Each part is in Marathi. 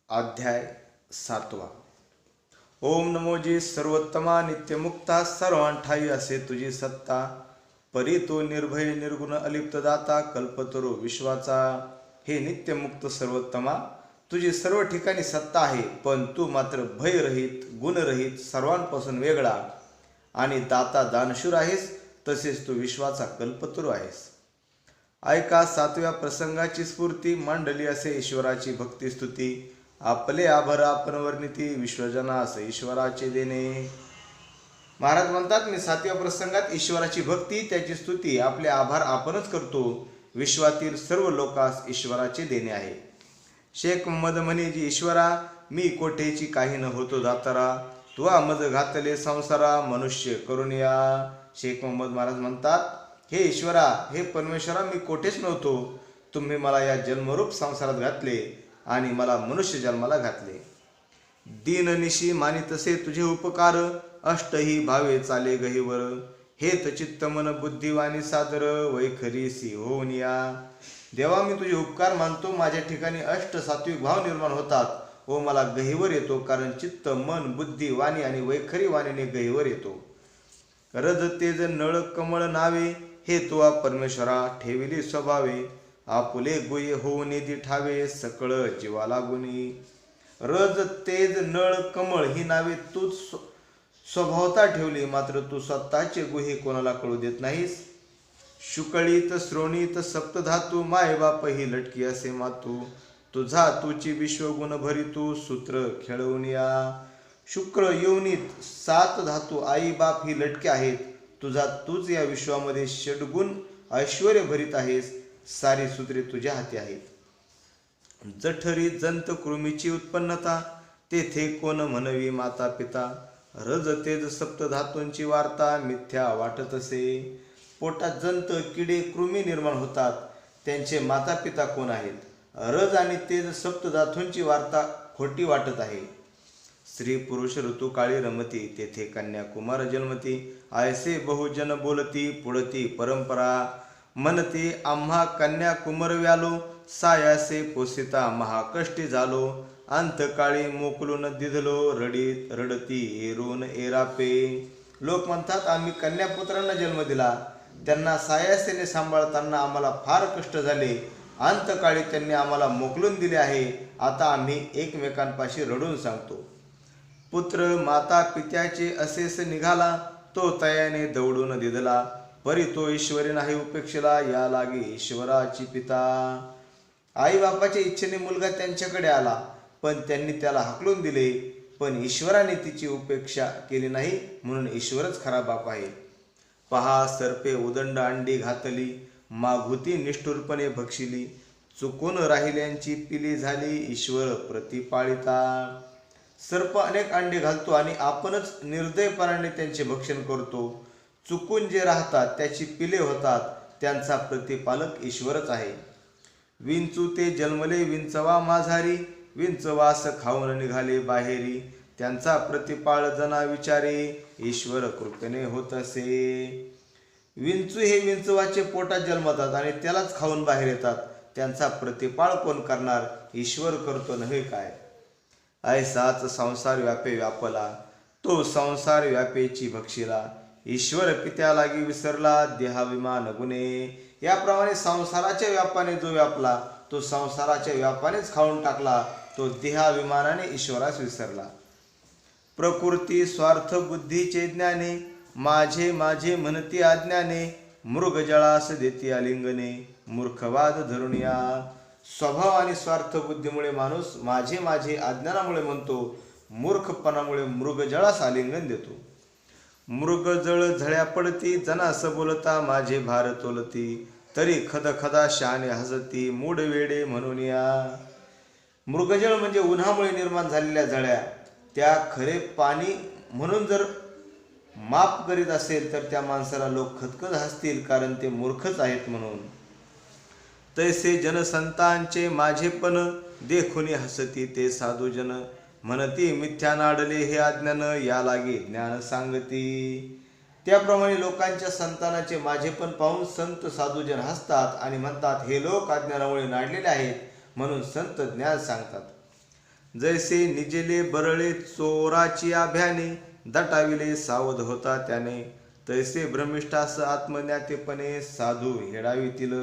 अध्याय 7. ओम नमोजी सर्वोत्तमा नित्यमुक्ता सर्वांठाई असे तुझी सत्ता. परी तो निर्भय निर्गुण अलिप्त दाता कल्पतरू विश्वाचा. हे नित्यमुक्त सर्वोत्तमा, तुझी सर्व ठिकाणी सत्ता आहे, पण तू मात्र भयरहित गुणरहित सर्वांपासून वेगळा आणि दाता दानशूर आहेस. तसेच तू विश्वाचा कल्पतरू आहेस. ऐका 7व्या प्रसंगाची स्फूर्ती. मांडली असे ईश्वराची भक्तिस्तुती. आपले आभार आपण वर्णिती विश्वजनास ईश्वराचे देणे. महाराज म्हणतात, मी 7व्या प्रसंगात ईश्वराची भक्ती त्याची स्तुती आपले आभार आपणच करतो. विश्वातील सर्व लोकांस ईश्वराचे देणे आहे. शेख मद म्हणे, जी ईश्वरा मी कोठेची काही न होतो दातारा, तुवा मज घातले संसारा मनुष्य करुणिया. शेख मोहम्मद महाराज म्हणतात, हे ईश्वरा, हे परमेश्वरा, मी कोठेच नव्हतो. तुम्ही मला या जन्मरूप संसारात घातले आणि मला मनुष्य जन्माला घातले. दीननिशी मानी तसे तुझे उपकार, अष्टही भावे चाले गहीवर. हेत चित्त मन बुद्धिवानी सादर, वैखरीसी होऊन या. देवा, मी तुझे उपकार मानतो. माझ्या ठिकाणी अष्ट सात्विक भाव निर्माण होतात व मला गहीवर येतो, कारण चित्त मन बुद्धी वाणी आणि वैखरी वाणीने गहीवर येतो. रज तेज नळ कमळ नावे, हे तुवा परमेश्वरा ठेविली स्वभावे. आपुले गुये होऊन निधी ठावे, सकळ जीवाला गुणी. रज तेज नळ कमळ ही नावे तूच स्वभावता ठेवली, मात्र तू स्वतःचे गुहे कोणाला कळू देत नाहीस. शुकळीत श्रोणीत सप्तधातू, माय बाप ही लटकी असे मातू. तुझा तुची विश्वगुण भरितू, सूत्र खेळवून या. शुक्र योनीत 7 धातू आई बाप ही लटके आहेत. तुझा तूच या विश्वामध्ये षड्गुण ऐश्वर भरीत आहेस. सारी सूत्रे तुझ्या हाती आहेत. जठरी जंत कृमीची उत्पन्नता, तेथे कोण म्हणवी माता पिता. रज तेज सप्त धातूंची वार्ता, मिथ्या वाटत असे. पोटात जंत किडे कृमी निर्माण होतात, त्यांचे माता पिता कोण आहेत. रज आणि तेज सप्त धातूंची वार्ता खोटी वाटत आहे. स्त्री पुरुष ऋतुकाळी रमती, तेथे कन्या कुमार जन्मती. आयसे बहुजन बोलती, पुढती परंपरा. म्हणते आम्हा कन्या कुमार व्यालो, सायासे पोसिता महाकष्टी झालो. अंतकाळी मोकलून दिधलो, रडीत रडती एरून एरापे. लोक म्हणतात, आम्ही कन्यापुत्रांना जन्म दिला, त्यांना सायासेने सांभाळताना आम्हाला फार कष्ट झाले. अंतकाळी त्यांनी आम्हाला मोकलून दिले आहे. आता आम्ही एकमेकांपाशी रडून सांगतो. पुत्र माता पित्याचे असेस निघाला, तो तयाने दौडून दिधला. परी तो ईश्वरी नाही उपेक्षेला, या लागे ईश्वराची पिता. आई बापाच्या इच्छेने मुलगा त्यांच्याकडे आला, पण त्यांनी त्याला हाकलून दिले. पण ईश्वराने तिची उपेक्षा केली नाही, म्हणून ईश्वरच खरा बाप आहे. पहा सर्पे उदंड अंडी घातली, माघुती निष्ठुरपणे भक्षिली. चुकून राहिल्यांची पिली झाली, ईश्वर प्रतिपाळिता. सर्प अनेक अंडे घालतो आणि आपणच निर्दयपणाने त्यांचे भक्षण करतो. चुकून जे राहतात त्याची पिले होतात, त्यांचा प्रतिपालक ईश्वरच आहे. विंचू ते जन्मले विंचवा माझारी, विंचवास खाऊन निघाले बाहेरी. त्यांचा प्रतिपाळ जना विचारे, ईश्वर कृपेने होत असे. विंचू हे विंचवाचे पोटात जन्मतात आणि त्यालाच खाऊन बाहेर येतात. त्यांचा प्रतिपाळ कोण करणार, ईश्वर करतो नव्हे काय. ऐसाच संसार व्यापे व्यापला, तो संसार व्यापेची भक्षिला. ईश्वर पित्या लागी विसरला, देहाभिमान गुणे. याप्रमाणे संसाराच्या व्यापाने जो व्यापला, तो संसाराच्या व्यापानेच खाऊन टाकला. तो देहाभिमानाने ईश्वरास विसरला. प्रकृती स्वार्थ बुद्धीचे ज्ञाने, माझे माझे म्हणती आज्ञाने. मृगजळास देती आलिंगने, मूर्खवाद धरून या. स्वभाव आणि स्वार्थ बुद्धीमुळे माणूस माझे माझे अज्ञानामुळे म्हणतो, मूर्खपणामुळे मृगजळास आलिंगन देतो. मृगजळ झळ्या पडती, जनास बोलता माझे भार तोलती. तरी खद खदा शाने हसती, मूड वेडे म्हणून या. मृगजळ म्हणजे उन्हामुळे निर्माण झालेल्या झळ्या. त्या खरे पाणी म्हणून जर माप करीत असेल तर त्या माणसाला लोक खदखद हसतील, कारण ते मूर्खच आहेत म्हणून. तैसे जनसंतांचे माझेपण, देखुनी हसती ते साधूजन. म्हणती मिथ्या नाडले हे अज्ञान, या लागे ज्ञान सांगती. त्याप्रमाणे लोकांच्या संतानाचे माझेपण पाहून संत साधूजन हसतात आणि म्हणतात, हे लोक अज्ञानामुळे नाडलेले आहेत, म्हणून संत ज्ञान सांगतात. जैसे निजेले बरळे चोराची आभ्याने, दटाविले सावध होता त्याने, तैसे भ्रमिष्ठास आत्मज्ञातेपणे साधू हेडावितील.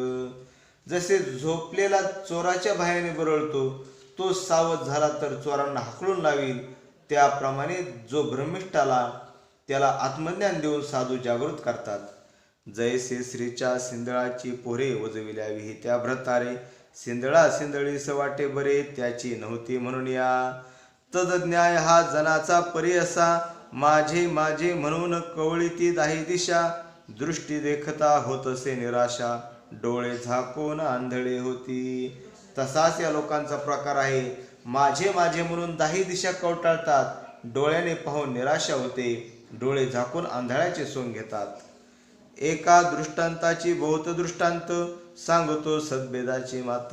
जसे झोपलेला चोराच्या भयाने बरळतो, तो सावध झाला तर चोरांना हाकलून लावील, त्याप्रमाणे जो भ्रमिष्ठाला त्याला आत्मज्ञान देऊन साधू जागृत करतात. जैसे स्त्रीच्या सिंदळाची पोरे वजविल्या विहित्या भ्रतारे, सिंदळा सिंदळीस वाटे बरे त्याची नव्हती म्हणून या. तदन्याय हा जनाचा परी असा, माझे माझे म्हणून कवळीती दाही दिशा, दृष्टी देखता होतसे निराशा, डोळे झाकून आंधळे होती. तसाच या लोकांचा प्रकार आहे. माझे माझे म्हणून दाही दिशा कवटाळतात, डोळ्याने पाहून निराशा होते, डोळे झाकून आंधळ्याचे सोंग घेतात. एका दृष्टांताची बहुत दृष्टांत, सांगतो सद्भेदाची मात,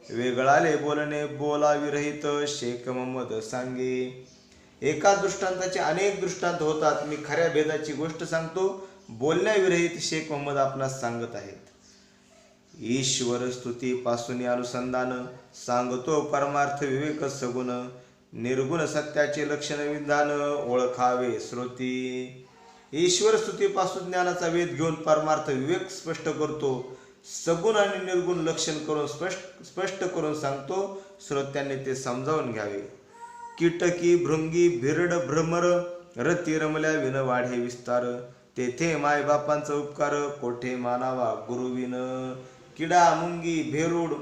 वेगळाले बोलणे बोला विरहित, शेख मोहम्मद सांगे. एका दृष्टांताचे अनेक दृष्टांत होतात, मी खऱ्या भेदाची गोष्ट सांगतो, बोलण्याविरहित शेख मोहम्मद आपणास सांगत आहेत. ईश्वर स्तुतीपासून अनुसंधान, सांगतो परमार्थ विवेक सगुण, निर्गुण सत्याचे लक्षण विधान, ओळखावे श्रोती. ईश्वर स्तुतीपासून ज्ञानाचा वेध घेऊन परमार्थ विवेक स्पष्ट करतो, सगुण आणि निर्गुण लक्षण करून स्पष्ट करून सांगतो, श्रोत्यांनी ते समजावून घ्यावे. कीटकी भृंगी भिरड भ्रमर, रती रमल्या विन वाढे विस्तार, तेथे मायबापांचा उपकार, कोठे मानावा गुरुविन. किडा मुंगी भेरूड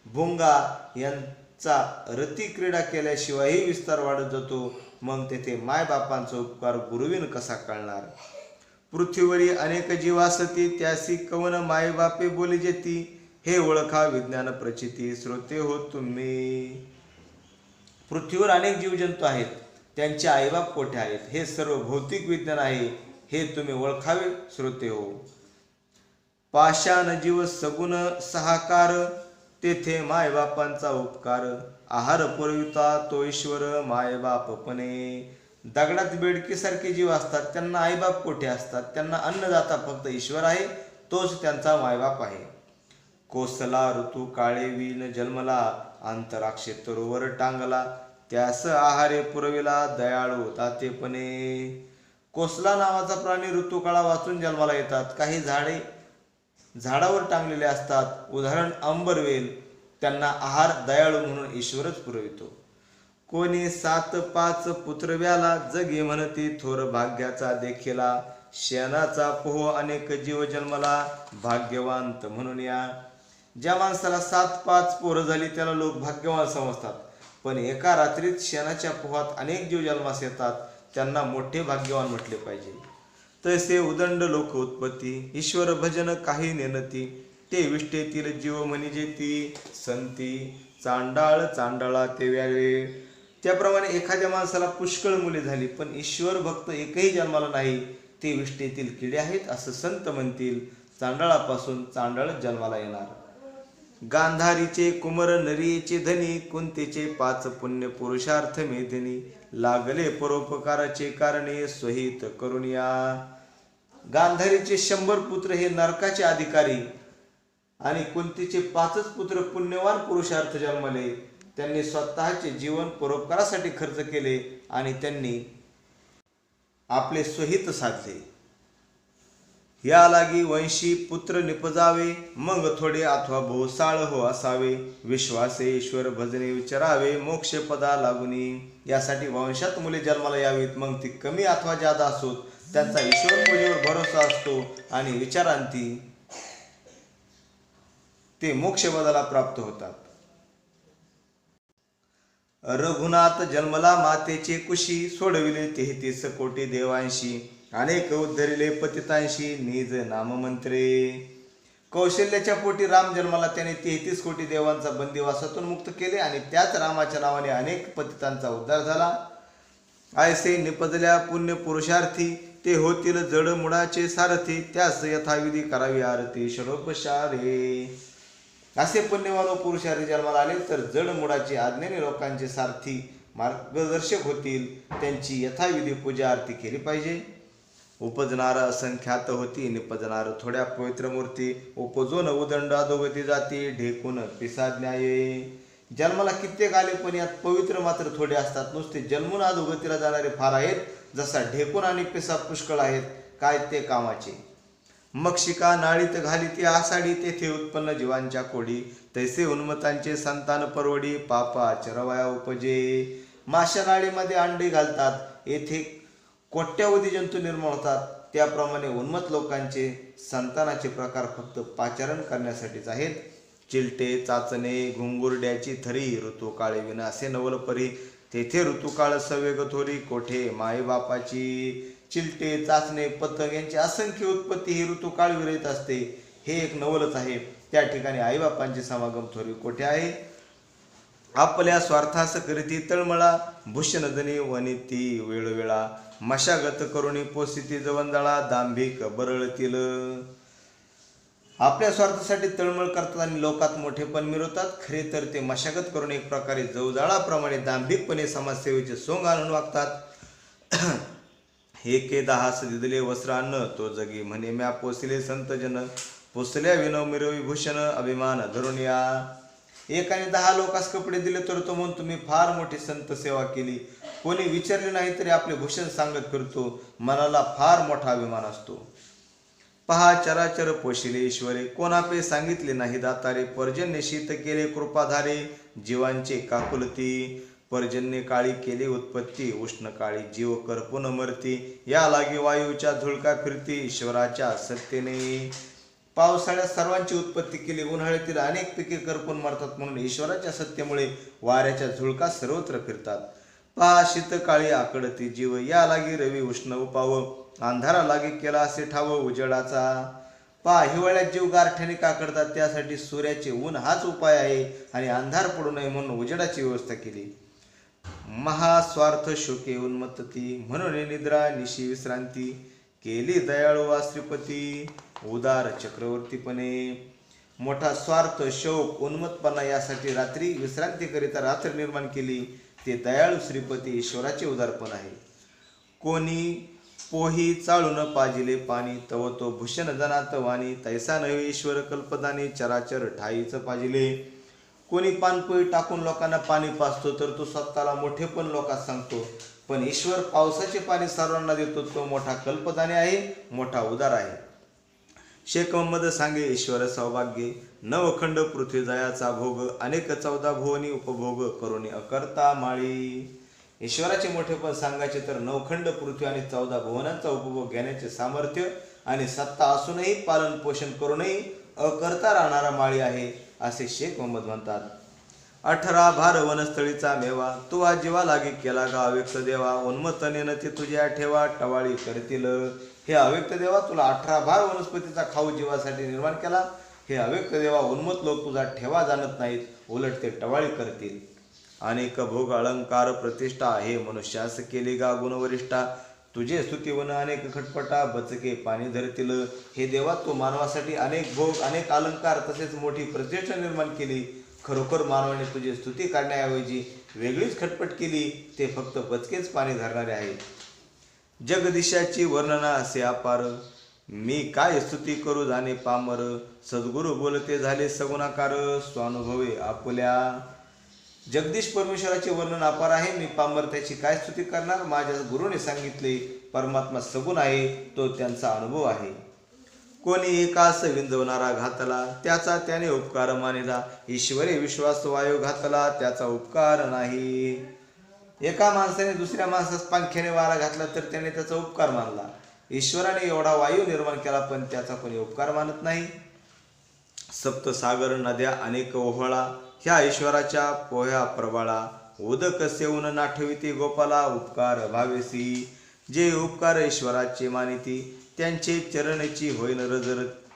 भोंगा यांचा रती क्रीडा केल्याशिवायही विस्तार वाढत जातो, मग तेथे मायबापांचा उपकार गुरुविन कसा कळणार. पृथ्वीवरी अनेक जीव असती, त्यासी कवन मायबापे बोली जेती, हे ओळखा विज्ञान प्रचिती, श्रोते हो तुम्ही. पृथ्वीवर अनेक जीवजंतू आहेत, त्यांचे आईबाप कोठे आहेत, हे सर्व भौतिक विज्ञान आहे, हे तुम्ही ओळखावे श्रोते हो. पाषाण जीव सगुण सहाकार, तेथे मायबापांचा उपकार, आहार पुरविता तो ईश्वर मायबापपणे. दगडात बेडकीसारखे जीव असतात, त्यांना आईबाप कोठे असतात, त्यांना अन्नदाता फक्त ईश्वर आहे, तोच त्यांचा मायबाप आहे. कोसला ऋतू काळे विण जन्मला, अंतराक्षे तरोवर टांगला, त्यास आहारे पुरविला दयाळू दातेपणे. कोसला नावाचा प्राणी ऋतुकाळा वाचून जन्माला येतात. काही झाडे झाडावर टांगलेले असतात, उदाहरण अंबरवेल, त्यांना आहार दयाळू म्हणून ईश्वरच पुरवितो. कोणी 7-5 पुत्र व्याला, जगे म्हणती थोर भाग्याचा देखिला, शेणाचा पोह अनेक जीव जन्मला, भाग्यवंत म्हणून या. ज्या माणसाला 7-5 पोरं झाली त्याला लोक भाग्यवान समजतात, पण एका रात्रीत शेणाच्या पोहात अनेक जीव जन्मास येतात, त्यांना मोठे भाग्यवान म्हटले पाहिजे. तसे उदंड लोक उत्पत्ती, ईश्वर भजन काही नेनती, ते विष्ठेतील जीव म्हणजे ती संती, चांडाळ चांडाळा ते व्याळे. त्याप्रमाणे एखाद्या माणसाला पुष्कळ मुले झाली, पण ईश्वर भक्त एकही जन्माला नाही, ते विष्ठेतील किडे आहेत असं संत म्हणतील, चांडाळापासून चांडाळ जन्माला येणार. गांधारीचे कुमर नरीचे धनी, कुंतीचे 5 पुण्य पुरुषार्थ मेदिनी, लागले परोपकाराचे कारणे स्वहित करून या. गांधारीचे 100 पुत्र हे नरकाचे अधिकारी आणि कुंतीचे 5च पुत्र पुण्यवान पुरुषार्थ जन्मले. त्यांनी स्वतःचे जीवन परोपकारासाठी खर्च केले आणि त्यांनी आपले स्वहित साधले. या लागी वंशी पुत्र निपजावे, मग थोडे अथवा बहुसाळ हो असावे, विश्वासे ईश्वर भजने विचारावे, मोक्ष पदा लागुनी. यासाठी वंशात मुले जन्माला यावीत, मग ती कमी अथवा जादा असोत, त्यांचा ईश्वर पूजेवर भरोसा असतो आणि विचारांती ते मोक्षपदाला प्राप्त होतात. रघुनाथ जन्मला मातेचे कुशी, सोडविले 33 कोटी देवांशी, अनेक उद्धरिले पतितांशी निज नाममंत्रे. कौशल्याच्या पोटी राम जन्माला, त्याने 33 कोटी देवांचा बंदिवासातून मुक्त केले आणि त्याच रामाच्या नावाने अनेक पतितांचा उद्धार झाला. ऐसे निपजल्या पुण्य पुरुषार्थी, ते होतील जड मुळाचे सारथी, त्यास यथाविधी करावी आरती षडोपचारे. असे पुण्यवान पुरुषार्थी जन्माला आले तर जड मुळाचे आज्ञेने लोकांचे सारथी मार्गदर्शक होतील, त्यांची यथाविधी पूजा आरती केली पाहिजे. उपजनार असंख्यात होती, निपजनार थोड्या पवित्र मूर्ती, उपजून उदंड अधोगती जाती, ढेकून पिसाज्ञाये. जन्माला कित्येक आले पण यात पवित्र मात्र थोडे असतात. नुसते जन्मून अधोगतीला जाणारे फार आहेत. जसा ढेकून आणि पिसा पुष्कळ आहेत, काय ते कामाचे. मग शिका नाळीत घाली ती आषाढी, तेथे उत्पन्न जीवांच्या कोडी. तैसे उन्मतांचे संतान परवडी, पापा चरवया उपजे. माशा नाळीमध्ये अंडी घालतात, येथे कोट्यावधी जंतू निर्माण होतात. त्याप्रमाणे उन्मत लोकांचे संतानाचे प्रकार फक्त पाचारण करण्यासाठीच आहेत. चिलटे चाचणे घुंगुरड्याची थरी, ऋतुकाळे विनासे नवल परी. तेथे ऋतुकाळ सवेग थोरी, कोठे माई बापाची. चिलटे चाचणे पतंग यांची असंख्य उत्पत्ती ही ऋतुकाळ विरहित असते. हे एक नवलच आहे. त्या ठिकाणी आईबापांचे समागम थोरी कोठे आहे. आपल्या स्वार्थास करीती तळमळा, भूषणधनी वनिती वेळोवेळा. मशागत करुणी पोसिती जवंजाळा, दांभिक बरळतील. आपल्या स्वार्थासाठी तळमळ करतात आणि लोकात मोठेपण मिरवतात. खरे तर ते मशागत करून एक प्रकारे जवजाळाप्रमाणे दांभिकपणे समाजसेवेचे सोंग आणून वागतात. हे के दहास दिदले वस्त्र अन्न, तो जगी म्हणे म्या पोसिले संत जन. पोसल्या विनव मिरवी भूषण, अभिमान धरून या. एकाने 10 लोकांस कपडे दिले तर तो म्हणतो मी फार मोठी संत सेवा केली. कोणी विचारले नाही तरी आपले भूषण सांगत फिरतो. मनाला फार मोठा अभिमान असतो. पहा चराचर पोशिले ईश्वरे, कोणापे सांगितले नाही दातारे. पर्जन्य शीत केले कृपाधारे, जीवांचे काकुलती. पर्जन्य काळी केली उत्पत्ती, उष्ण काळी जीव करपून मरती. या लागी वायूच्या झुळका फिरती, ईश्वराच्या सत्तेने. पावसाळ्यात सर्वांची उत्पत्ती केली, उन्हाळ्यातील अनेक पिके करपून मरतात. म्हणून ईश्वराच्या सत्तेमुळे वाऱ्याच्या झुळका सर्वत्र फिरतात. पहा शीतकाळी आकडती जीव, या लागी रवी उष्ण उपाव. अंधारा लागी केला असे ठाव उजेडाचा. पहा हिवाळ्यात जीव गारठ्याने काकडतात, त्यासाठी सूर्याचे ऊन हाच उपाय आहे. आणि अंधार पडू नये म्हणून उजेडाची व्यवस्था केली. महास्वार्थ शोके उन्मत्ती, म्हणून निद्रा निशी विश्रांती. केली दयाळू वा श्रीपती, उदार चक्रवर्तीपणे. मोठा स्वार्थ शोक उन्मत्तपणा यासाठी रात्री विश्रांतीकरिता रात्र निर्माण केली. ते दयाळू श्रीपती ईश्वराचे उदारपण आहे. कोणी पोही चाळून पाजिले पाणी, तव तो भूषण जनात वाणी. तैसा नव्हे ईश्वर कल्पदानी, चराचर ठाईच पाजिले. कोणी पानपोई टाकून लोकांना पाणी पाजतो तर तो स्वतःला मोठेपण लोकांना सांगतो. पण ईश्वर पावसाचे पाणी सर्वांना देतो, तो मोठा कल्पदानी आहे, मोठा उदार आहे. शेख महम्मद सांगे ईश्वर सौभाग्य, नवखंड पृथ्वी जयाचा भोग. अनेक 14 भुवनी उपभोग, करुणी अकर्ता माळी. ईश्वराचे मोठेपण सांगायचे तर नवखंड पृथ्वी आणि 14 भुवनांचा उपभोग घेण्याचे सामर्थ्य आणि सत्ता असूनही पालन पोषण करूनही अकर्ता राहणारा माळी आहे, असे शेख महम्मद म्हणतात. 18 भार वनस्थळीचा मेवा, तू आज जीवा लागी केला गा अव्यक्त देवा. उन्मत्तने ते तुझ्या ठेवा, टवाळी करतील. हे अव्यक्त देवा, तुला 18 भार वनस्पतीचा खाऊ जीवासाठी निर्माण केला. हे अव्यक्त देवा, उन्मत्त लोक तुझा ठेवा जाणत नाहीत, उलट ते टवाळी करतील. अनेक भोग अलंकार प्रतिष्ठा, हे मनुष्यास केली गा गुणवरिष्ठा. तुझे स्तुतीवन अनेक खटपटा, बचके पाणी धरतील. हे देवा, तू मानवासाठी अनेक भोग अनेक अलंकार तसेच मोठी प्रतिष्ठा निर्माण केली. खरोखर मानवाने तुझी स्तुती करण्याऐवजी वेगळीच खटपट केली, ते फक्त बचकेच पाणी धरणारे आहे. जगदीशाची वर्णना असे अपार, मी काय स्तुती करू जाणे पामर. सद्गुरु बोलते झाले सगुणाकार, स्वानुभवे आपुल्या. जगदीश परमेश्वराचे वर्णन अपार आहे, मी पामर त्याची काय स्तुती करणार. माझ्या गुरुने सांगितले परमात्मा सगुण आहे, तो त्यांचा अनुभव आहे. कोणी एकास विंजवणारा घातला, त्याचा त्याने उपकार मानिला. ईश्वरी विश्वास वायू घातला, त्याचा उपकार नाही. एका माणसाने दुसऱ्या माणसास पंख्याने वारा घातला तर त्याने त्याचा उपकार मानला. ईश्वराने एवढा वायू निर्माण केला पण त्याचा कोणी उपकार मानत नाही. सप्तसागर नद्या अनेक ओहळा, ह्या ईश्वराच्या पोह्या प्रबळा. उदक सेवून नाठविती गोपाला, उपकार भावेसी. जे उपकार ईश्वराचे मानिती, त्यांचे चरणची होईन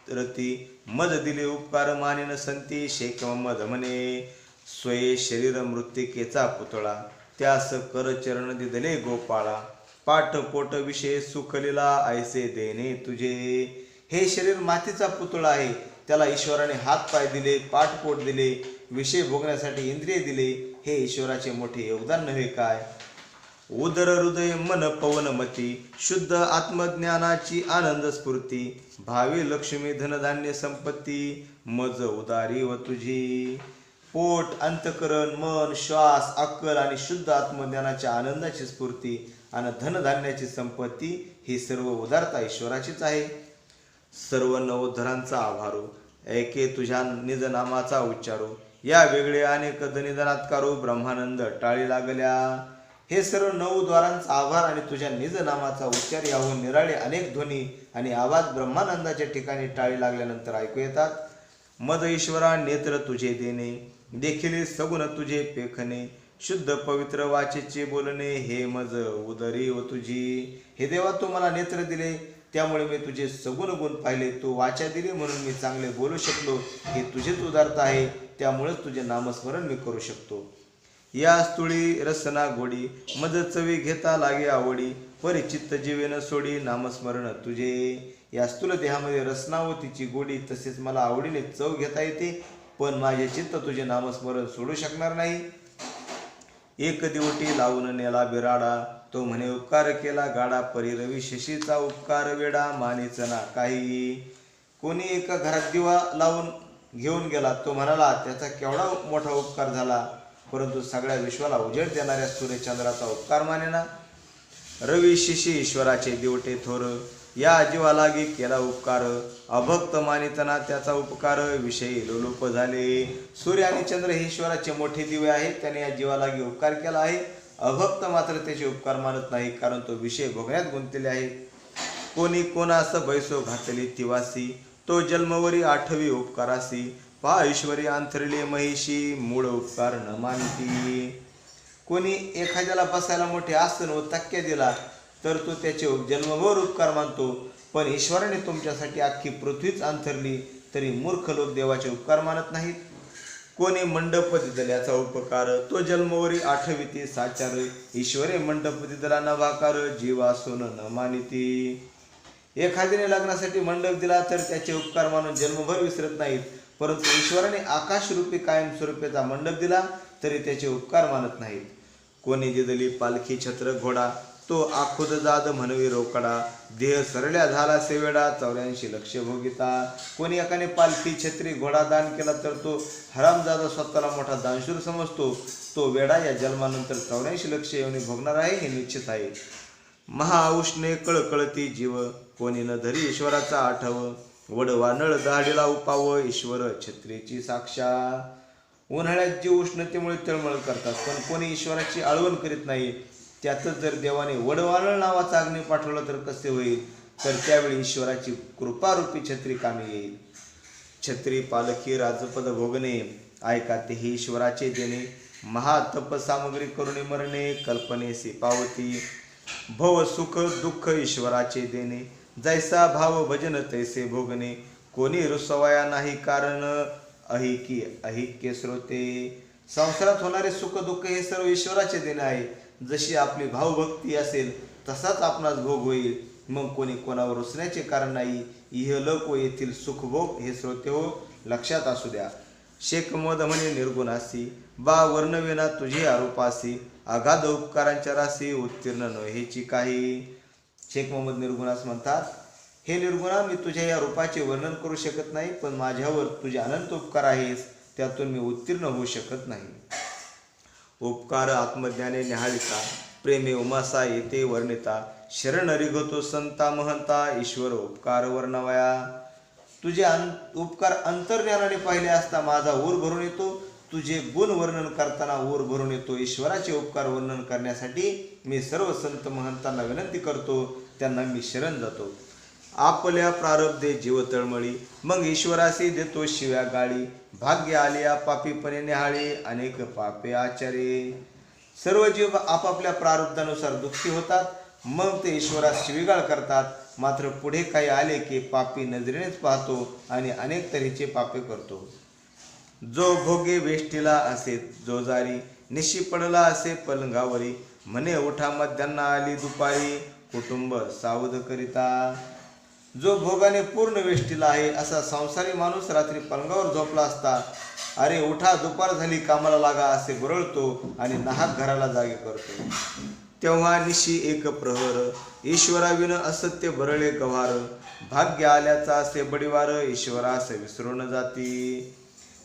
रती. मज दिले उपकार मानिन संती, शेख महम्मद म्हणे. स्वये शरीर मृत्तिकेचा पुतळा, त्यास कर चरण दिदले गोपाळा. पाठ पोट विषय सुखलीला, ऐसे देणे तुझे. हे शरीर मातीचा पुतळा आहे, त्याला ईश्वराने हात पाय दिले, पाठपोट दिले, विषय भोगण्यासाठी इंद्रिय दिले. हे ईश्वराचे मोठे योगदान नव्हे काय. उदर हृदय मन पवनमती, शुद्ध आत्मज्ञानाची आनंद स्फूर्ती. भावी लक्ष्मी धनधान्य संपत्ती, मज उदारी व तुझी. पोट, अंतकरण, मन, श्वास, अक्कल आणि शुद्ध आत्मज्ञानाच्या आनंदाची स्फूर्ती आणि धनधान्याची संपत्ती ही सर्व उदारता ईश्वराचीच आहे. सर्व नवोद्धरांचा आभारो, ऐके तुझ्या निज नामाचा उच्चारो, या वेगळे अनेक निधनात कारो, ब्रह्मानंद टाळी लागल्या. हे सर्व 9 द्वारांचा आभार आणि तुझ्या निज नामाचा उच्चार याहून निराळे अनेक ध्वनी आणि आवाज ब्रह्मानंदाच्या ठिकाणी टाळी लागल्यानंतर ऐकू येतात. मद ईश्वरा नेत्र तुझे देणे, देखील सगुण तुझे पेखणे, शुद्ध पवित्र वाचेचे बोलणे, हे मज उदरी व तुझी. हे देवा, तू मला नेत्र दिले त्यामुळे मी तुझे सगुण गुण पाहिले, तू वाचा दिली म्हणून मी चांगले बोलू शकलो, हे तुझेच उदारता आहे, त्यामुळेच तुझे नामस्मरण मी करू शकतो. या स्तुळी रसना गोडी, मज चवी घेता लागे आवडी, परिचित्त जीवेन सोडी, नामस्मरण तुझे. या स्थूल देहामध्ये रसना व तिची गोडी, तसेच मला आवडीने चव घेता येते, पण माझे चित्त तुझे नामस्मरण सोडू शकणार नाही. एक दिवटी लावून नेला बिराडा, तो म्हणे उपकार केला गाडा, परी रवी शशीचा उपकार वेडा, मानेच ना काही. कोणी एका घरात दिवा लावून घेऊन गेला, तो म्हणाला त्याचा केवढा मोठा उपकार झाला, परंतु सगळ्या विश्वाला उजेड देणाऱ्या सूर्यचंद्राचा उपकार मानेना. रवी शिशी ईश्वराचे दिवटे थोर, या जीवालागी केला उपकार, अभक्त मानितना त्याचा उपकार, विषयी लोलुप झाले. सूर्य आणि चंद्र हे ईश्वराचे मोठे दिवे आहेत, त्याने या जीवालागी उपकार केला आहे. अभक्त मात्र त्याचे उपकार मानत नाही, कारण तो विषय भोगण्यात गुंतलेले आहे. कोणी कोणास बैसो घातली तिवासी, तो जन्मवरी आठवी उपकारासी, पहा ईश्वरी अंथरले महिषी, मूळ उपकार न मानती. कोणी एखाद्याला बसायला मोठे आसन व तक्क्या दिला तर तो त्याचे जन्मभर उपकार मानतो, पण ईश्वराने तुमच्यासाठी अख्खी पृथ्वीच अंथरली तरी मूर्ख लोक देवाचे उपकार मानत नाहीत. कोणी मंडप दिदल्याचा उपकार, तो जन्मवरी आठविती साचार, ईश्वरे मंडप दिदला न भाकार, जीवासून न मानिती. एखाद्याने लग्नासाठी मंडप दिला तर त्याचे उपकार मानून जन्मभर विसरत नाहीत, परंतु ईश्वराने आकाशरूपी कायमस्वरूपीचा मंडप दिला तरी त्याचे उपकार मानत नाहीत. कोणी दिदली पालखी छत्र घोडा, तो आखुद जाद म्हणवी रोकडा, देह सरल्या झाला सेवेडा, 84 लक्ष भोगिता. कोणी एकाने पालखी छत्री घोडा दान केला तर तो हरामजादा स्वतःला मोठा दानशूर समजतो, तो वेडा या जन्मानंतर 84 लक्ष येऊन भोगणार आहे हे निश्चित आहे. महाउष्णे कळकळती जीव, कोणी न धरी ईश्वराचा आठव, वडवानळ दाढीला उपाव, ईश्वर छत्रीची साक्षा. उन्हाळ्यात जी उष्णतेमुळे तळमळ करतात, पण कोणी ईश्वराची आळवण करीत नाही. त्यातच जर देवाने वडवानळ नावाचा अग्नी पाठवला तर कसे होईल, तर त्यावेळी ईश्वराची कृपारूपी छत्री कामी येईल. छत्री पालखी राजपद भोगणे, ऐका ते ही ईश्वराचे देणे, महातप सामग्री करुणे मरणे, कल्पनेसी पावती. भव सुख दुःख ईश्वराचे देणे, जैसा भाव भजन तैसे भोगणे, कोणी रुसवाया नाही कारण, अहिकी अहिक्य श्रोते. संसारात होणारे सुख दुःख हे सर्व ईश्वराचे देणे आहे. जशी आपली भावभक्ती असेल तसाच आपणास भोग होईल, मग कोणी कोणावर रुसण्याचे कारण नाही. इहलोक व येथील सुखभोग हे श्रोते हो, लक्षात असू द्या. शेख मद म्हणे निर्गुणासी, बा वर्णविना तुझी आरोपासी, अगाध उपकारांच्या राशी, उत्तीर्ण नव्हेची काही. शेख मोहम्मद निर्गुणास म्हणतात, हे निर्गुणा, मी तुझ्या या रूपाचे वर्णन करू शकत नाही, पण माझ्यावर तुझे अनंत उपकार आहेस, त्यातून मी उत्तीर्ण होऊ शकत नाही. उपकार आत्मज्ञाने न्याहाळिता, प्रेमे उमासा येते वर्णिता, शरण रिघतो संता महंता, ईश्वर उपकार वर्णवया. तुझे उपकार अंतर्ज्ञानाने पाहिले असता माझा ऊर भरून येतो, तुझे गुण वर्णन करताना ऊर भरून येतो. ईश्वराचे उपकार वर्णन करण्यासाठी मी सर्व संत महंतांना विनंती करतो, त्यांना मी शरण जातो. आपल्या प्रारब्धे जीव तळमळी, मग ईश्वराशी देतो शिव्या गाळी, भाग्य आलिया पापीपणे निहाळी, अनेक पापे आचारे. सर्व जीव आपापल्या प्रारब्धानुसार दुःखी होतात, मग ते ईश्वरास शिवीगाळ करतात. मात्र पुढे काही आले की पापी नजरेनेच पाहतो आणि अनेक तऱ्हेचे पापे करतो. जो भोगे वेष्टीला असे जो जारी, निशी पडला असे पलंगावरी, म्हणे उठा मध्यान्ह आली दुपारी, कुटुंब सावध करिता. जो भोगाने पूर्ण वेष्टीला आहे असा संसारी माणूस रात्री पलंगावर झोपला असता, अरे उठा दुपार झाली कामाला लागा असे बरळतो आणि नाहक घराला जागे करतो. तेव्हा निशी एक प्रहर, ईश्वराविन असत्य बरळे गव्हार, भाग्य आल्याचा असे बडिवार, ईश्वरास विसरून जाती.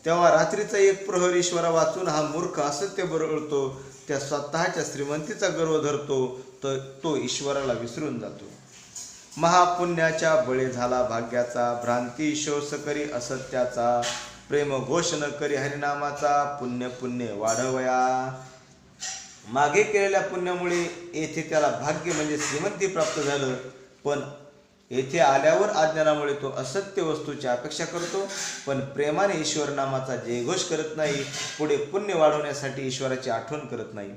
तेव्हा रात्रीचा एक प्रहर ईश्वरा वाचून हा मूर्ख असत्य बरळतो, त्या स्वतःच्या श्रीमंतीचा गर्व धरतो, तर तो ईश्वराला विसरून जातो. महापुण्याच्या बळी झाला भाग्याचा, भ्रांती शोष करी असत्याचा, प्रेम घोष न करी हरिनामाचा, पुण्य पुण्य वाढवया. मागे केलेल्या पुण्यामुळे येथे त्याला भाग्य म्हणजे श्रीमंती प्राप्त झालं, पण येथे आल्यावर अज्ञानामुळे तो असत्य वस्तूची अपेक्षा करतो, पण प्रेमाने ईश्वर नामाचा जयघोष करत नाही, पुढे पुण्य वाढवण्यासाठी ईश्वराची आठवण करत नाही.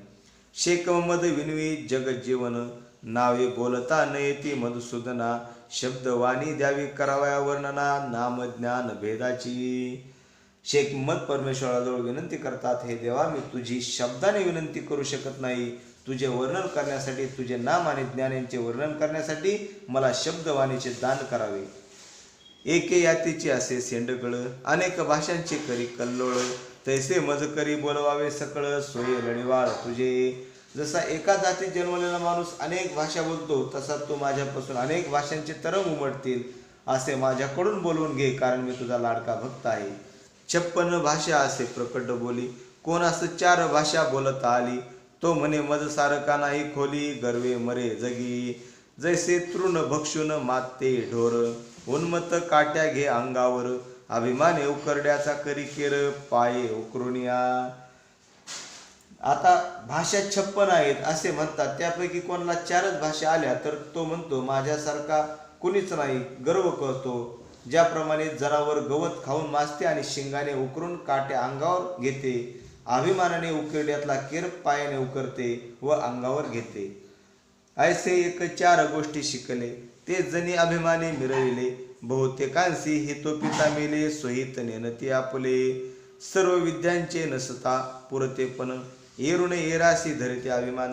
शेक मद विनवी जगत जीवन, नावे बोलता नयती मधुसूदना, शब्द वाणी द्यावी करावया वर्णना, नाम ज्ञान भेदाची. शेख मद परमेश्वराजवळ विनंती करतात, हे देवा, मी तुझी शब्दाने विनंती करू शकत नाही. तुझे वर्णन करण्यासाठी, तुझे नाम आणि ज्ञान यांचे वर्णन करण्यासाठी मला शब्दवाणीचे दान करावे. एके यातीचे असे सेंडकळ, अनेक भाषांचे करी कल्लोळ, तैसे मज करी बोलवावे सकळ, सोये लढिवाळ तुझे. जसा एका जातीत जन्मलेला माणूस अनेक भाषा बोलतो, तसा तू माझ्यापासून अनेक भाषांचे तरंग उमटतील असे माझ्याकडून बोलवून घे, कारण मी तुझा लाडका भक्त आहे. 56 भाषा असे प्रकट बोली, कोण असं 4 भाषा बोलता आली, तो म्हणे मज सारका नाही खोली, गर्वे मरे जगी. जैसे तृण भक्षुन माते ढोर, उन्मत काट्या घे अंगावर, अभिमाने उकरड्याचा करी केर, पाये उकरुनिया. आता भाषा 56 आहेत असे म्हणतात, त्यापैकी कोणाला 4च भाषा आल्या तर तो म्हणतो माझ्यासारखा कुणीच नाही, गर्व करतो. ज्याप्रमाणे जनावर गवत खाऊन माजते आणि शिंगाने उकरून काट्या अंगावर घेते, अभिमानाने उकरड्यातला केर पायाने उकरते व अंगावर घेते, ऐसे एक 4 गोष्टी शिकले, ते जणी अभिमाने मिरविले, बहुतेकांशी हितोपिता मेले, सोहित नेनती आपुले. सर्व विद्यांचे नसता पुरतेपण, एरुण एरासी धरते अभिमान,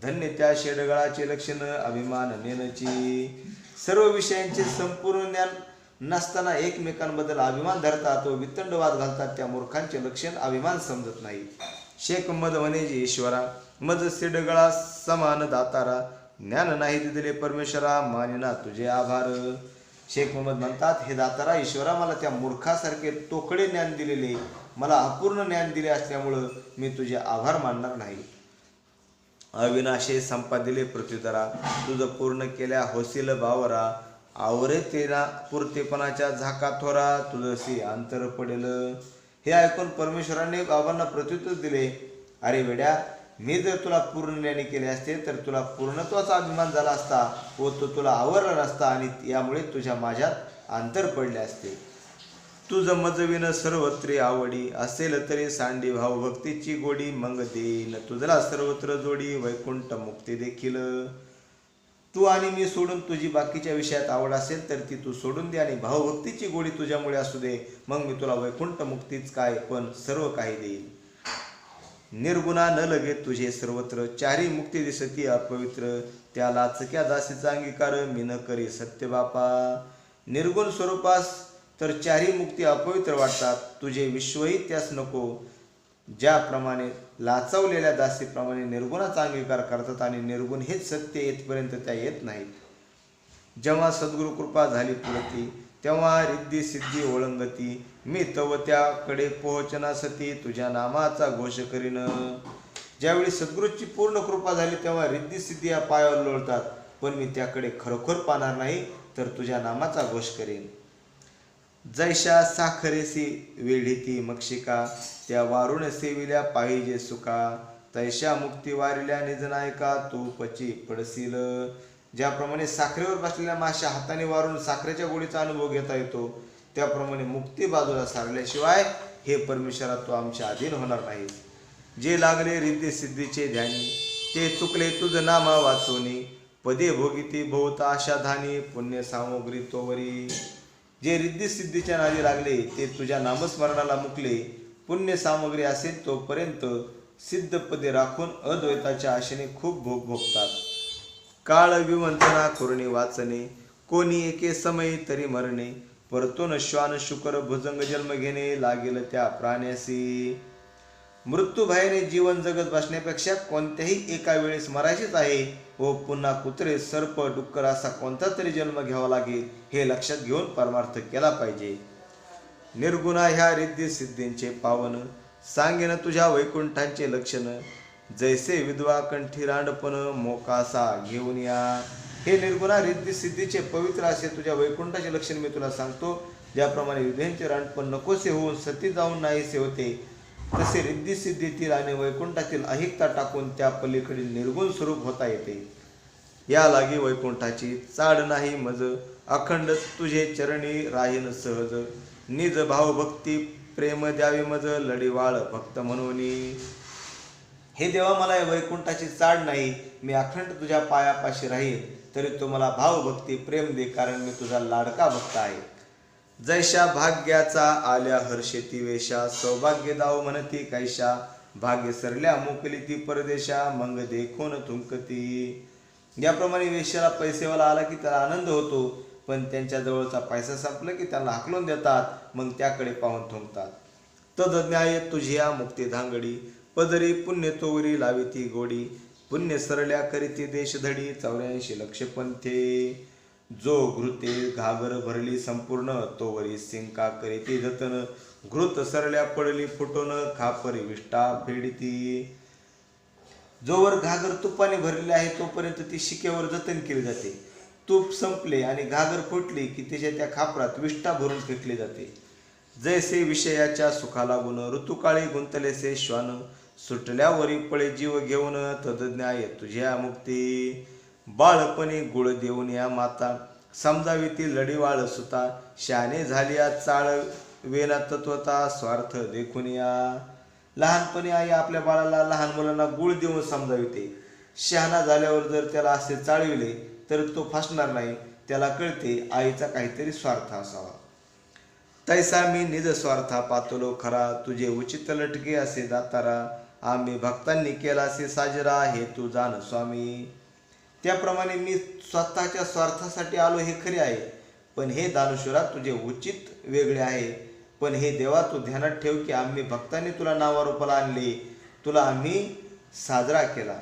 धन्य त्या शेडगळाचे लक्षण, अभिमान नेनची. सर्व विषयांचे संपूर्ण ज्ञान नसताना एकमेकांबद्दल अभिमान धरतात व वितंडवाद घालतात, त्या मूर्खांचे लक्षण अभिमान समजत नाही. शेख मद म्हणे ईश्वरा, मज सिडगळा समान दातारा, ज्ञान नाही दिले परमेश्वरा, मानिना तुझे आभार. शेख मोहम्मद म्हणतात, हे दातारा ईश्वरा, मला त्या मूर्खासारखे तोकडे ज्ञान दिलेले, मला अपूर्ण ज्ञान दिले असल्यामुळं मी तुझे आभार मानणार नाही. अविनाशे संपादिले पृथ्वीधरा, तुझं पूर्ण केल्या होसील बावरा, आवरे तेरा पुरतेपणाच्या झाका थोरा, तुझसी अंतर पडेल. हे ऐकून परमेश्वराने बाबांना प्रत्युत्तर दिले, अरे वेड्या, मी जर तुला पूर्ण ज्ञानी केले असते तर तुला पूर्णत्वाचा अभिमान झाला असता व तो तुला आवरला नसता, आणि यामुळे तुझ्या माझ्यात अंतर पडले असते. तुझ मजविन सर्वत्र आवडी, असेल तरी सांडी भाव भक्तीची गोडी, मग देईन तुझला सर्वत्र जोडी, वैकुंठ मुक्ती देखील. तू आणि मी सोडून तुझी बाकीच्या विषयात आवड असेल तर ती तू सोडून दे, आणि भावभक्तीची गोडी तुझ्यामुळे असू दे, मग मी तुला वैकुंठ मुक्तीच काय पण सर्व काही देईल. निर्गुणा न लगे तुझे सर्वत्र, 4ही मुक्ती दिसती अपवित्र, त्याला चक्या दासीचा अंगीकार, मी न करी सत्य बापा. निर्गुण स्वरूपास तर 4ही मुक्ती अपवित्र वाटतात, तुझे विश्वही त्यास नको. ज्याप्रमाणे लाचावलेल्या दासीप्रमाणे निर्गुणाचा अंगीकार करतात, आणि निर्गुण हेच सत्य येतपर्यंत त्या येत नाहीत. जेव्हा सद्गुरु कृपा झाली पुरती, तेव्हा रिद्धी सिद्धी ओळंगती, मी तव त्याकडे पोहोचना सती, तुझ्या नामाचा घोष करीन. ज्यावेळी सद्गुरूची पूर्ण कृपा झाली तेव्हा रिद्धी सिद्धी या पायावर लोळतात, पण मी त्याकडे खरोखर पाहणार नाही, तर तुझ्या नामाचा घोष करेन. जैशा साखरेसी वेढीती मक्षिका, त्या वारुण सेविल्या पाहिजे सुका, तैशा मुक्ती वारिल्या निज नायका, तू पची पडसील. ज्याप्रमाणे साखरेवर बसलेल्या माश्या हाताने वारून साखरेच्या गोडीचा अनुभव घेता येतो, त्याप्रमाणे मुक्ती बाजूला सारल्याशिवाय हे परमेश्वरा तू आमच्या अधीन होणार नाही. जे लागले रिद्धी सिद्धीचे ध्यानी, ते चुकले तुझ नामा वाचोनी, पदे भोगिती बहुत आशा धानी, पुण्य सामग्री तोवरी. जे रिद्धी सिद्धीच्या नादी लागले ते तुझ्या नामस्मरणाला मुकले, पुण्य सामग्री असेल तोपर्यंत सिद्ध पदे राखून अद्वैताच्या आशेने खूप भोग भोगतात. काळ विवंतना करुणी वाचणे, कोणी एके समयी तरी मरणे, परतून श्वान शुकर भुजंग जन्म घेणे, लागेल त्या प्राण्यासी. मृत्यू भयाने जीवन जगत बसण्यापेक्षा कोणत्याही एका वेळेस मरायचेच आहे, व पुन्हा कुत्रे सर्प डुक्कर असा कोणता तरी जन्म घ्यावा लागेल, हे लक्षात घेऊन परमार्थ केला पाहिजे. निर्गुणा ह्या रिद्धी सिद्धींचे पावन, सांगेन तुझ्या वैकुंठांचे लक्षण, जैसे विधवा कंठी रांडपण, मोकासा घेऊन या. हे निर्गुणा रिद्धी सिद्धीचे पवित्र असे तुझ्या वैकुंठाचे लक्षण मी तुला सांगतो. ज्याप्रमाणे विधेंचे रांडपण नकोसे होऊन सती जाऊन नाहीसे होते, तसे रिद्धी सिद्धीतील आणि वैकुंठातील अहिकता टाकून त्या पलीकडील निर्गुण स्वरूप होता येते. या लागी वैकुंठाची चाड नाही मज, अखंड तुझे चरणी राहीन सहज. निज भावभक्ती प्रेम द्यावी मज, लढीवाळ भक्त म्हणून. हे देवा, मला या वैकुंठाची चाड नाही, मी अखंड तुझ्या पायापाशी राहील, तरी तू मला भावभक्ती प्रेम दे, कारण मी तुझा लाडका भक्त आहे. जैशा भाग्याचा आल्या हर्षेती वेशा, सौभाग्य दाव म्हणती कैशा, भाग्य सरल्या मोकली ती परदेशा, मंग देखून थुंकती. याप्रमाणे वेश्याला पैसेवाला आला की त्याला आनंद होतो, पण त्यांच्या जवळचा पैसा संपला की त्यांना हाकलून देतात, मग त्याकडे पाहून थुंकतात. तदज्ञाय तुझिया मुक्ती धांगडी, पदरी पुण्य तोवरी लाविती गोडी, पुण्य सरल्या करीती देशधडी, 84 लक्ष पंथे. जो घृते घागर भरली संपूर्ण, तोवरी सिंका करीती जतन, घृत सरल्या पडली फुटून, खापरी विष्टा फेडिती. जोवर घागर तुपाने भरलेली आहे तोपर्यंत ती शिकेवर जतन केली जाते. तूप संपले आणि घागर फुटली की त्याच्या त्या खापरात विष्टा भरून फेकली जाते. जैसे विषयाच्या सुखा लागून, ऋतुकाळी गुंतलेसे श्वान, सुटल्यावरी पळे जीव घेऊन, तदज्ञाय तुझ्या मुक्ती. बाळपणी गुळ देऊन या माता, समजावी ती लढीवाळ सुता, शाने झाली या चाळ वेना तत्वता, स्वार्थ देखून या. लहानपणी आई आपल्या बाळाला, लहान मुलांना गुळ देऊन समजाविते. शहाणा झाल्यावर जर त्याला असे चाळविले तर तो फासणार नाही. त्याला कळते आईचा काहीतरी स्वार्थ असावा. तैसा मी निज स्वार्था पातलो खरा, तुझे उचित लटके असे दातारा, आम्ही भक्तांनी केला असे साजरा, हे तू जाण स्वामी. त्याप्रमाणे मी स्वतःच्या स्वार्थासाठी आलो हे खरे आहे, पण हे दानशूरा तुझे उचित वेगळे आहे. पण हे देवा, तू ध्यानात ठेव की आम्ही भक्तांनी तुला नावारूपाला आणले, तुला आम्ही साजरा केला.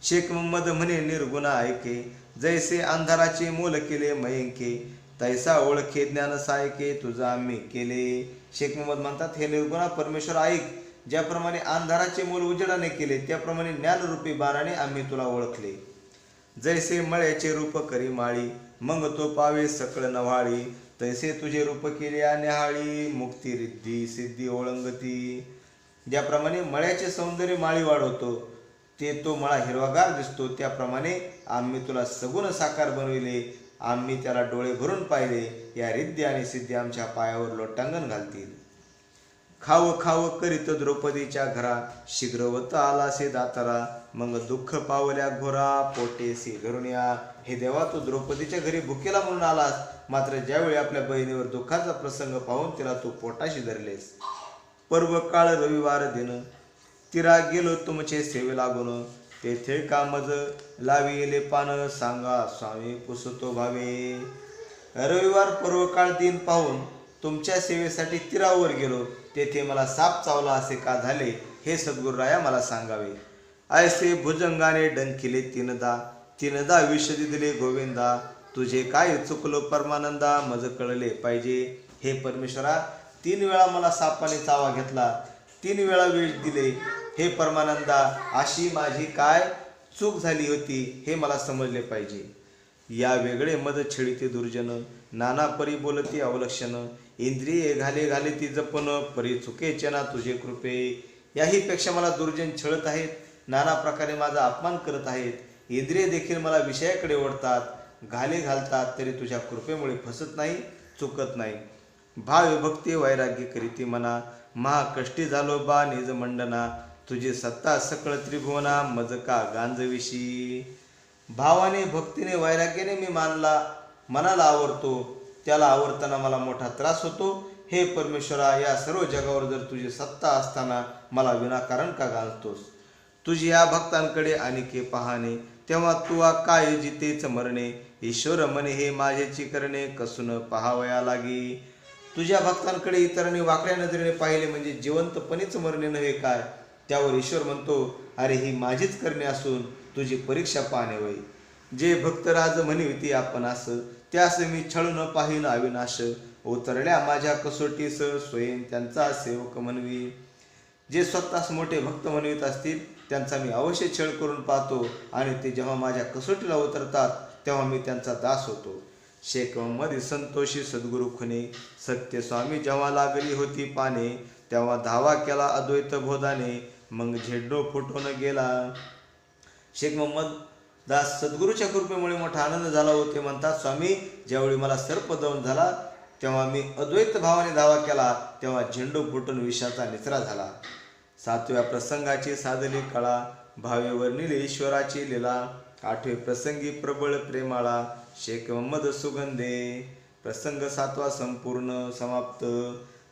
शेख मोहम्मद म्हणे निर्गुणा ऐके, जैसे अंधाराचे मोल केले मयंके, तैसा ओळखे ज्ञान सायके, तुझा आम्ही केले. शेख मोहम्मद म्हणतात, हे निर्गुणा परमेश्वर ऐक, ज्याप्रमाणे अंधाराचे मोल उजेडाने केले, त्याप्रमाणे ज्ञानरूपी बाणाने आम्ही तुला ओळखले. जैसे मळ्याचे रूप करी माळी, मग तो पावे सकळ नव्हाळी, तैसे तुझे रूप केले न्याहाळी, मुक्ती रिद्धी सिद्धी ओळंगती. ज्याप्रमाणे मळ्याचे सौंदर्य माळी वाढवतो, ते तो मळा हिरवागार दिसतो, त्याप्रमाणे आम्ही तुला सगुण साकार बनविले. आम्ही त्याला डोळे भरून पाहिले. या रिद्धी आणि सिद्धी आमच्या पायावर लोटांगण घालतील. खाव खाव करीत द्रौपदीच्या घरा, शीघ्रवत आलासे दातारा, मग दुःख पावल्या घोरा, पोटेसी धरून या. हे देवा, तू द्रौपदीच्या घरी भुकेला म्हणून आलास, मात्र ज्यावेळी आपल्या बहिणीवर दुःखाचा प्रसंग पाहून तिला तू पोटाशी धरलेस. पर्व काळ रविवार दिन, तिरा गेलो तुमचे सेवे लागून, तेथे कामज लाविले पान, सांगा स्वामी पुसतो भावे. रविवार पर्व काळ दिन पाहून तुमच्या सेवेसाठी तिरावर गेलो, तेथे मला साप चावला असे का झाले, हे सद्गुरुराया मला सांगावे. ऐसे भुजंगाने डंकिले तीनदा, तीनदा विष दिले गोविंदा, तुझे काय चुकलो परमानंदा, मज कळले पाहिजे. हे परमेश्वरा, 3 वेळा मला सापाने चावा घेतला, 3 वेळा विष दिले. हे परमानंदा, अशी माझी काय चूक झाली होती हे मला समजले पाहिजे. या वेगळे मद छेडिते दुर्जन, नाना परी बोलती अवलक्षण, इंद्रिये घाले घाले ती जपन, परी चुकेचे ना तुझे कृपे. याहीपेक्षा मला दुर्जन छळत आहेत, नाना प्रकारे माझा अपमान करत आहेत. इंद्रिय देखील मला विषयाकडे ओढतात, घाले घालतात, तरी तुझ्या कृपेमुळे फसत नाही, चुकत नाही. भाव भक्ती वैराग्य करीती मना, महाकष्टी झालो बा निज मंडना, तुझी सत्ता सकळ त्रिभुवना, मज का गांजविशी. भावाने भक्तीने वैराग्याने मी मनाला आवरतो, त्याला आवरताना मला मोठा त्रास होतो. हे परमेश्वरा, या सर्व जगावर जर तुझी सत्ता असताना मला विनाकारण का गांजतोस. तुझी या भक्तांकडे अनिके पाहणे, तेव्हा तू काय जितेच मरणे. ईश्वर म्हणे हे माझेची करणे, कसून पहावया लागी. तुझ्या भक्तांकडे इतरांनी वाकड्या नजरेने पाहिले म्हणजे जिवंतपणीच मरणे नव्हे काय. त्यावर ईश्वर म्हणतो, अरे ही माझीच करणे असून तुझी परीक्षा पाहणे होय. जे भक्तराज म्हणिवती आपण असं, त्यास मी छळून पाहिन अविनाश. उतरल्या माझ्या कसोटीस स्वयं त्यांचा सेवक म्हणवी. जे स्वतःस मोठे भक्त म्हणवित असतील त्यांचा मी अवश्य छळ करून पाहतो आणि ते जेव्हा माझ्या कसोटीला उतरतात तेव्हा मी त्यांचा दास होतो. शेख महंमद संतोषी सद्गुरु खुने. सत्य स्वामी जेव्हा लागली होती पाने तेव्हा धावा केला अद्वैत बोधाने. मग झेंडू फुटून गेला. शेख महंमद दास सद्गुरूच्या कृपेमुळे मोठा आनंद झाला होते. म्हणतात, स्वामी ज्यावेळी मला सर्पदंश झाला तेव्हा मी अद्वैत भावाने धावा केला तेव्हा झेंडू फुटून विषाचा निचरा झाला. 7व्या प्रसंगाची साधली कळा. भावे वर्णिले ईश्वराची लीला. 8वे प्रसंगी प्रबळ प्रेमाळा. शेख महंमद सुगंधे. प्रसंग 7वा संपूर्ण समाप्त.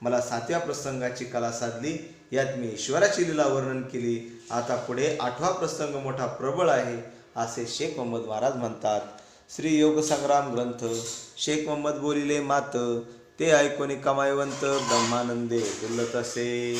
मला 7व्या प्रसंगाची कला साधली. यात मी ईश्वराची लीला वर्णन केली. आता पुढे 8वा प्रसंग मोठा प्रबळ आहे असे शेख महंमद महाराज म्हणतात. श्री योग संग्राम ग्रंथ. शेख महंमद बोलिले मात ते ऐकोनी कमाईवंत ब्रह्मानंदे डुलत असे.